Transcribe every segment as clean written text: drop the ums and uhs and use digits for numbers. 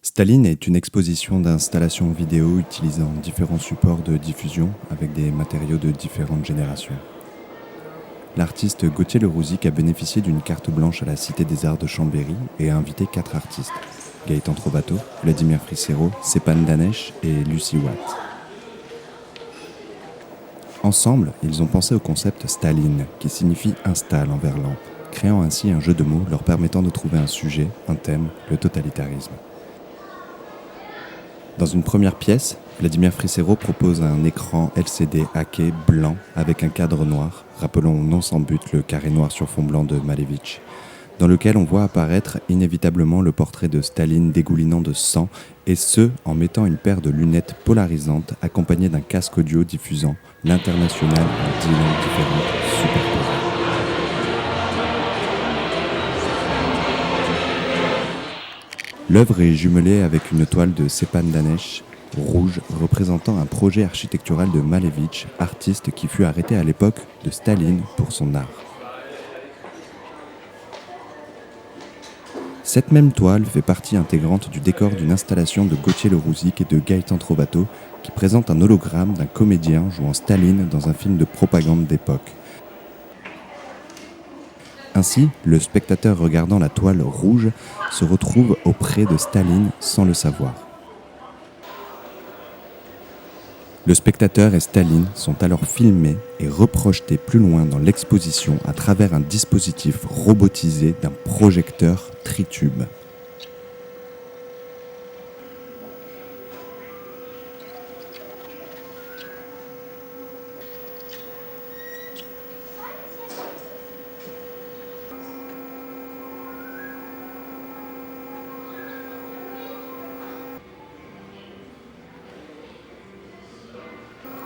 Staline est une exposition d'installations vidéo utilisant différents supports de diffusion avec des matériaux de différentes générations. L'artiste Gauthier Le Rouzic a bénéficié d'une carte blanche à la Cité des Arts de Chambéry et a invité 4 artistes, Gaëtan Trovato, Vladimir Frissero, Stepan Danesh et Lucy Watt. Ensemble, ils ont pensé au concept Staline, qui signifie « installe » en verlan, créant ainsi un jeu de mots leur permettant de trouver un sujet, un thème, le totalitarisme. Dans une première pièce, Vladimir Frissero propose un écran LCD hacké blanc avec un cadre noir, rappelant non sans but le carré noir sur fond blanc de Malevich, dans lequel on voit apparaître inévitablement le portrait de Staline dégoulinant de sang, et ce, en mettant une paire de lunettes polarisantes accompagnées d'un casque audio diffusant l'international en 10 langues différentes superposées. L'œuvre est jumelée avec une toile de Stepan Danesh, rouge, représentant un projet architectural de Malevich, artiste qui fut arrêté à l'époque de Staline pour son art. Cette même toile fait partie intégrante du décor d'une installation de Gauthier Le Rouzic et de Gaëtan Trovato qui présente un hologramme d'un comédien jouant Staline dans un film de propagande d'époque. Ainsi, le spectateur regardant la toile rouge se retrouve auprès de Staline sans le savoir. Le spectateur et Staline sont alors filmés et reprojetés plus loin dans l'exposition à travers un dispositif robotisé d'un projecteur tritube.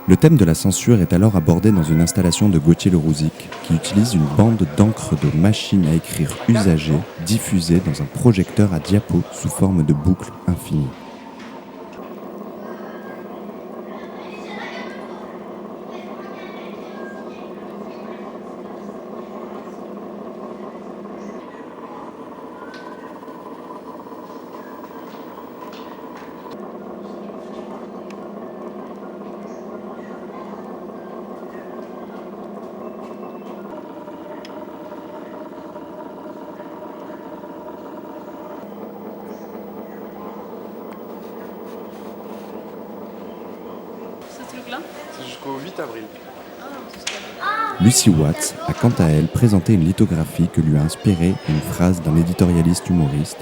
Le thème de la censure est alors abordé dans une installation de Gauthier Le Rouzic qui utilise une bande d'encre de machine à écrire usagée diffusée dans un projecteur à diapo sous forme de boucle infinie. C'est jusqu'au 8 avril. Lucy Watt a quant à elle présenté une lithographie que lui a inspiré une phrase d'un éditorialiste humoriste,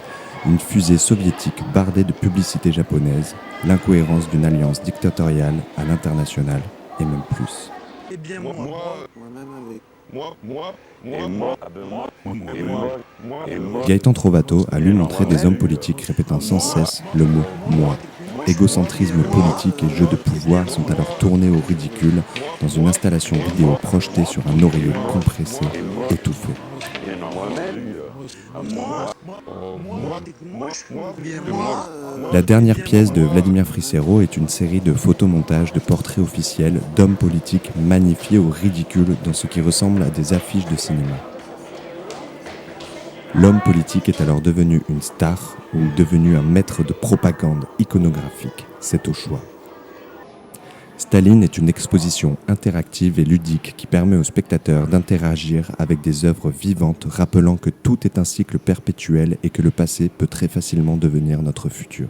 une fusée soviétique bardée de publicité japonaise, l'incohérence d'une alliance dictatoriale à l'international et même plus. Eh bien Gaëtan Trovato a lu l'entrée des hommes politiques répétant sans cesse le mot « moi ». Égocentrisme politique et jeu de pouvoir sont alors tournés au ridicule dans une installation vidéo projetée sur un oreiller compressé, étouffé. La dernière pièce de Vladimir Frissero est une série de photomontages de portraits officiels d'hommes politiques magnifiés au ridicule dans ce qui ressemble à des affiches de cinéma. L'homme politique est alors devenu une star ou devenu un maître de propagande iconographique. C'est au choix. Staline est une exposition interactive et ludique qui permet aux spectateurs d'interagir avec des œuvres vivantes rappelant que tout est un cycle perpétuel et que le passé peut très facilement devenir notre futur.